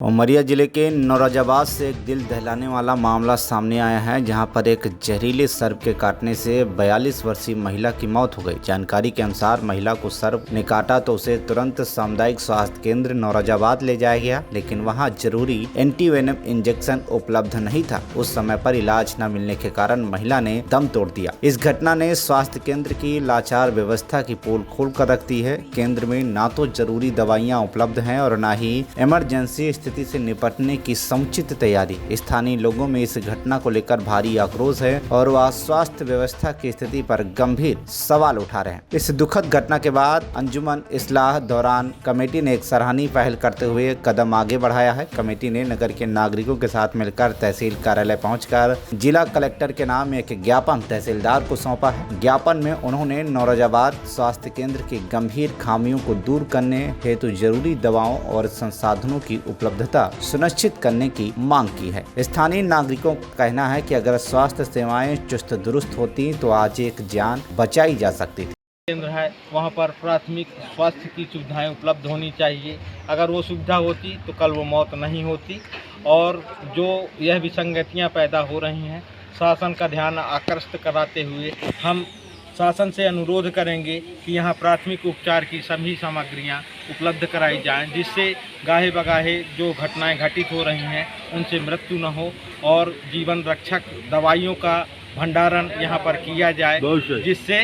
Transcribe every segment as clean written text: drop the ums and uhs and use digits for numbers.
उमरिया जिले के नौरोजाबाद से एक दिल दहलाने वाला मामला सामने आया है, जहां पर एक जहरीले सर्प के काटने से 42 वर्षीय महिला की मौत हो गई। जानकारी के अनुसार महिला को सर्प ने काटा तो उसे तुरंत सामुदायिक स्वास्थ्य केंद्र नौरोजाबाद ले जाया गया, लेकिन वहां जरूरी एंटीवेनम इंजेक्शन उपलब्ध नहीं था। उस समय पर इलाज न मिलने के कारण महिला ने दम तोड़ दिया। इस घटना ने स्वास्थ्य केंद्र की लाचार व्यवस्था की पोल खोल कर रख दी है। केंद्र में न तो जरूरी दवाइयाँ उपलब्ध है और न ही इमरजेंसी स्थिति से निपटने की समुचित तैयारी। स्थानीय लोगों में इस घटना को लेकर भारी आक्रोश है और वह स्वास्थ्य व्यवस्था की स्थिति पर गंभीर सवाल उठा रहे हैं। इस दुखद घटना के बाद अंजुमन इस्लाह दौरान कमेटी ने एक सराहनीय पहल करते हुए कदम आगे बढ़ाया है। कमेटी ने नगर के नागरिकों के साथ मिलकर तहसील कार्यालय पहुंचकर जिला कलेक्टर के नाम एक ज्ञापन तहसीलदार को सौंपा है। ज्ञापन में उन्होंने नौरोजाबाद स्वास्थ्य केंद्र की गंभीर खामियों को दूर करने हेतु जरूरी दवाओं और संसाधनों की उपलब्धता सुनिश्चित करने की मांग की है। स्थानीय नागरिकों का कहना है कि अगर स्वास्थ्य सेवाएं चुस्त दुरुस्त होती तो आज एक जान बचाई जा सकती थी। केंद्र है, वहाँ पर प्राथमिक स्वास्थ्य की सुविधाएं उपलब्ध होनी चाहिए। अगर वो सुविधा होती तो कल वो मौत नहीं होती। और जो यह विसंगतियाँ पैदा हो रही हैं, शासन का ध्यान आकर्षित कराते हुए हम शासन से अनुरोध करेंगे कि यहाँ प्राथमिक उपचार की सभी सामग्रियाँ उपलब्ध कराई जाएं, जिससे गाहे बगाहे जो घटनाएं घटित हो रही हैं उनसे मृत्यु न हो और जीवन रक्षक दवाइयों का भंडारण यहाँ पर किया जाए, जिससे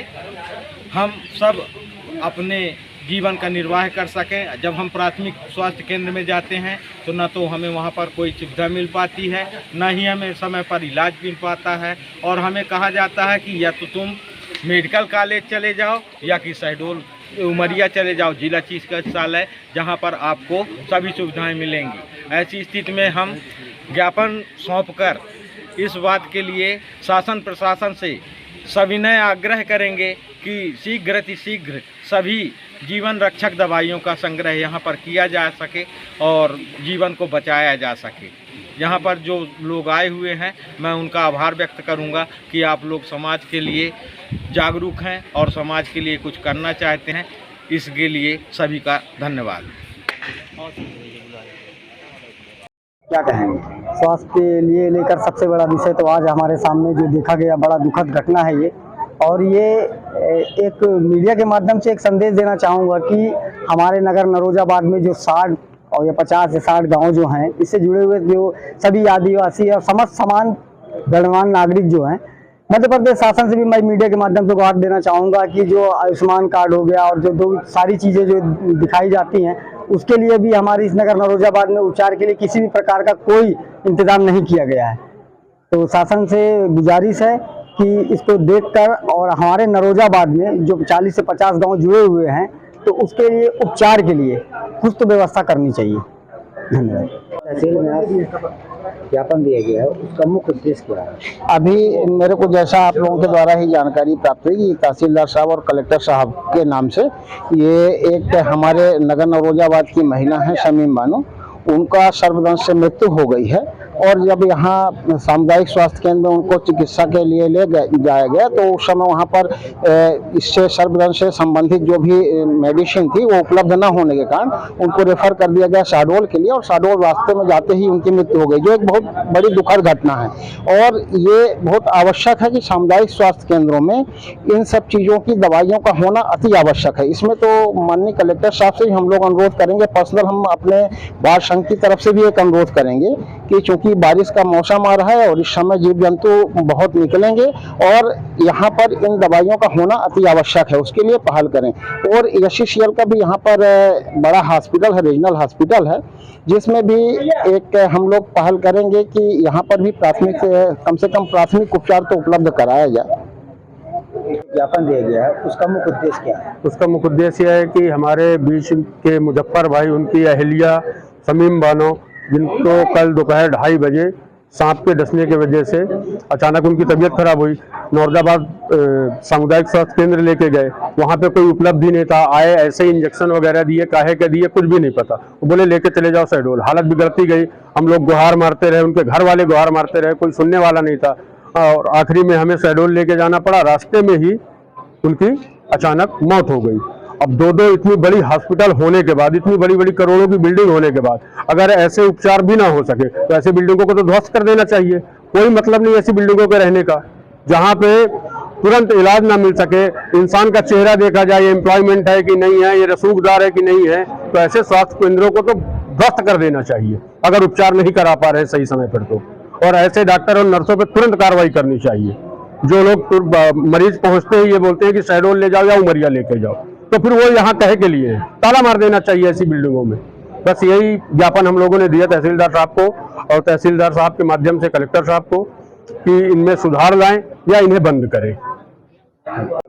हम सब अपने जीवन का निर्वाह कर सकें। जब हम प्राथमिक स्वास्थ्य केंद्र में जाते हैं तो न तो हमें वहाँ पर कोई सुविधा मिल पाती है, न ही हमें समय पर इलाज मिल पाता है। और हमें कहा जाता है कि या तो तुम मेडिकल कॉलेज चले जाओ या कि शहडोल उमरिया चले जाओ, जिला चिकित्सालय, जहाँ पर आपको सभी सुविधाएं मिलेंगी। ऐसी स्थिति में हम ज्ञापन सौंपकर इस बात के लिए शासन प्रशासन से सविनय आग्रह करेंगे कि शीघ्र सभी जीवन रक्षक दवाइयों का संग्रह यहाँ पर किया जा सके और जीवन को बचाया जा सके। यहाँ पर जो लोग आए हुए हैं, मैं उनका आभार व्यक्त करूँगा कि आप लोग समाज के लिए जागरूक हैं और समाज के लिए कुछ करना चाहते हैं। इसके लिए सभी का धन्यवाद। क्या कहेंगे? स्वास्थ्य के लिए लेकर सबसे बड़ा विषय तो आज हमारे सामने जो देखा गया बड़ा दुखद घटना है ये। और ये एक मीडिया के माध्यम से एक संदेश देना चाहूँगा कि हमारे नगर नौरोजाबाद में जो 60 और या 50 से 60 गांव जो हैं, इससे जुड़े हुए जो सभी आदिवासी और समस्त समान गणमान्य नागरिक जो हैं, मध्य प्रदेश शासन से भी मैं मीडिया के माध्यम से गुहार देना चाहूँगा कि जो आयुष्मान कार्ड हो गया और जो दो सारी चीज़ें जो दिखाई जाती हैं, उसके लिए भी हमारी इस नगर नौरोजाबाद में उपचार के लिए किसी भी प्रकार का कोई इंतजाम नहीं किया गया है। तो शासन से गुजारिश है कि इसको देखकर और हमारे नौरोजाबाद में जो 40 से 50 गांव जुड़े हुए हैं, तो उसके लिए उपचार के लिए कुछ तो व्यवस्था करनी चाहिए। धन्यवाद। तहसील में आज ज्ञापन दिया गया है, उसका मुख्य उद्देश्य क्या है? अभी मेरे को जैसा आप लोगों के द्वारा ही जानकारी प्राप्त हुई कि तहसीलदार साहब और कलेक्टर साहब के नाम से ये एक हमारे नगर नौरोजाबाद की महिला हैं शमीम बानो, उनका सर्पदंश से मृत्यु हो गई है। और जब यहाँ सामुदायिक स्वास्थ्य केंद्र में उनको चिकित्सा के लिए ले जाया गया तो उस समय वहाँ पर इससे सर्पदंश से संबंधित जो भी मेडिसिन थी वो उपलब्ध न होने के कारण उनको रेफर कर दिया गया शहडोल के लिए। और शहडोल रास्ते में जाते ही उनकी मृत्यु हो गई, जो एक बहुत बड़ी दुखद घटना है। और ये बहुत आवश्यक है कि सामुदायिक स्वास्थ्य केंद्रों में इन सब चीज़ों की दवाइयों का होना अति आवश्यक है। इसमें तो माननीय कलेक्टर साहब से हम लोग अनुरोध करेंगे, पर्सनल हम अपने वार्ड संघ की तरफ से भी एक अनुरोध करेंगे कि चूँकि बारिश का मौसम आ रहा है और इस समय जीव जंतु बहुत निकलेंगे और यहाँ पर इन दवाइयों का होना अति आवश्यक है, उसके लिए पहल करें। और एससीसीएल का भी यहाँ पर बड़ा हॉस्पिटल है, रीजनल हॉस्पिटल है, जिसमें भी एक हम लोग पहल करेंगे कि यहाँ पर भी प्राथमिक कम से कम प्राथमिक उपचार तो उपलब्ध कराया जाए। ज्ञापन दिया गया है, उसका मुख्य उद्देश्य क्या है? उसका मुख्य उद्देश्य है कि हमारे बीच के मुजफ्फर भाई, उनकी अहलिया शमीम बानो, जिनको कल दोपहर 2:30 बजे सांप के डसने की वजह से अचानक उनकी तबीयत खराब हुई। नौरोजाबाद सामुदायिक स्वास्थ्य केंद्र लेके गए, वहाँ पे कोई उपलब्धि नहीं था। आए ऐसे ही इंजेक्शन वगैरह दिए, काहे के दिए कुछ भी नहीं पता। वो बोले लेके चले जाओ शहडोल। हालत बिगड़ती गई, हम लोग गुहार मारते रहे, उनके घर वाले गुहार मारते रहे, कोई सुनने वाला नहीं था। और आखिरी में हमें शहडोल लेके जाना पड़ा। रास्ते में ही उनकी अचानक मौत हो गई। अब दो इतनी बड़ी हॉस्पिटल होने के बाद, इतनी बड़ी बड़ी करोड़ों की बिल्डिंग होने के बाद अगर ऐसे उपचार भी ना हो सके तो ऐसी बिल्डिंगों को तो ध्वस्त कर देना चाहिए। कोई मतलब नहीं ऐसी बिल्डिंगों के रहने का जहाँ पे तुरंत इलाज ना मिल सके, इंसान का चेहरा देखा जाए, एम्प्लॉयमेंट है कि नहीं है, ये रसूखदार है कि नहीं है, तो ऐसे स्वास्थ्य केंद्रों को तो ध्वस्त कर देना चाहिए अगर उपचार नहीं करा पा रहे सही समय पर तो। और ऐसे डॉक्टर और नर्सों पर तुरंत कार्रवाई करनी चाहिए। जो लोग मरीज पहुंचते ही ये बोलते हैं कि शहडोल ले जाओ या उमरिया लेके जाओ, तो फिर वो यहाँ कहे के लिए ताला मार देना चाहिए ऐसी बिल्डिंगों में। बस यही ज्ञापन हम लोगों ने दिया तहसीलदार साहब को और तहसीलदार साहब के माध्यम से कलेक्टर साहब को कि इनमें सुधार लाएं या इन्हें बंद करें।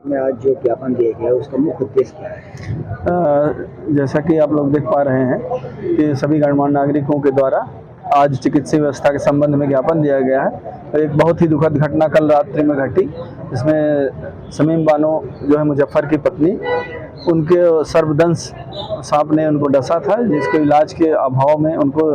में आज जो ज्ञापन दिया गया है उसका मुख्य उद्देश्य क्या है? जैसा कि आप लोग देख पा रहे हैं कि सभी गणमान्य नागरिकों के द्वारा आज चिकित्सीय व्यवस्था के संबंध में ज्ञापन दिया गया है। एक बहुत ही दुखद घटना कल रात्रि में घटी, जिसमें शमीम बानो जो है मुजफ्फर की पत्नी, उनके सर्पदंश सांप ने उनको डसा था, जिसके इलाज के अभाव में उनको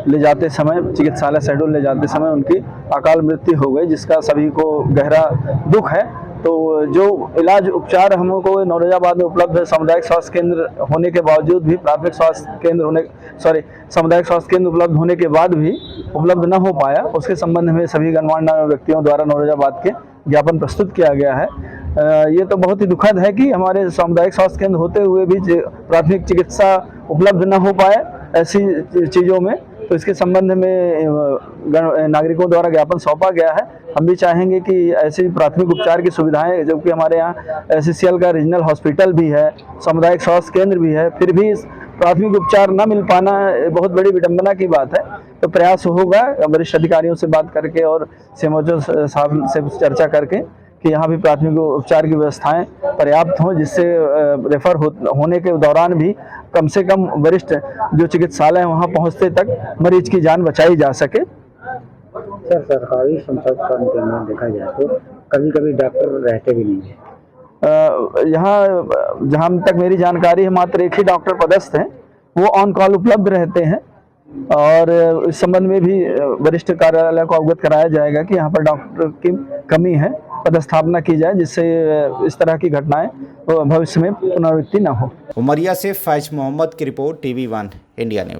ले जाते समय चिकित्सालय शहडोल ले जाते समय उनकी अकाल मृत्यु हो गई, जिसका सभी को गहरा दुख है। तो जो इलाज उपचार हमको नौरोजाबाद में उपलब्ध है, सामुदायिक स्वास्थ्य केंद्र होने के बावजूद भी, प्राथमिक स्वास्थ्य केंद्र होने सामुदायिक स्वास्थ्य केंद्र उपलब्ध होने के बाद भी उपलब्ध न हो पाया, उसके संबंध में सभी गणमान्य व्यक्तियों द्वारा नौरोजाबाद के ज्ञापन प्रस्तुत किया गया है। ये तो बहुत ही दुखद है कि हमारे सामुदायिक स्वास्थ्य केंद्र होते हुए भी प्राथमिक चिकित्सा उपलब्ध न हो पाए ऐसी चीज़ों में। तो इसके संबंध में नागरिकों द्वारा ज्ञापन सौंपा गया है। हम भी चाहेंगे कि ऐसी प्राथमिक उपचार की सुविधाएं, जबकि हमारे यहाँ SCCL का रीजनल हॉस्पिटल भी है, सामुदायिक स्वास्थ्य केंद्र भी है, फिर भी प्राथमिक उपचार न मिल पाना बहुत बड़ी विडंबना की बात है। तो प्रयास होगा वरिष्ठ अधिकारियों से बात करके और CMO साहब से चर्चा करके कि यहाँ भी प्राथमिक उपचार की व्यवस्थाएं पर्याप्त हों, जिससे रेफर होने के दौरान भी कम से कम वरिष्ठ जो चिकित्सालय वहाँ पहुँचते तक मरीज की जान बचाई जा सके। सर, सरकारी संस्थान के अंदर देखा जाए तो कभी कभी डॉक्टर रहते भी नहीं है। यहाँ जहाँ तक मेरी जानकारी है मात्र एक ही डॉक्टर पदस्थ हैं, वो ऑन कॉल उपलब्ध रहते हैं और इस संबंध में भी वरिष्ठ कार्यालय को अवगत कराया जाएगा कि यहाँ पर डॉक्टर की कमी है, पदस्थापना की जाए, जिससे इस तरह की घटनाएं भविष्य में पुनरावृत्ति न हो। उमरिया से फैज मोहम्मद की रिपोर्ट, TV1 इंडिया न्यूज।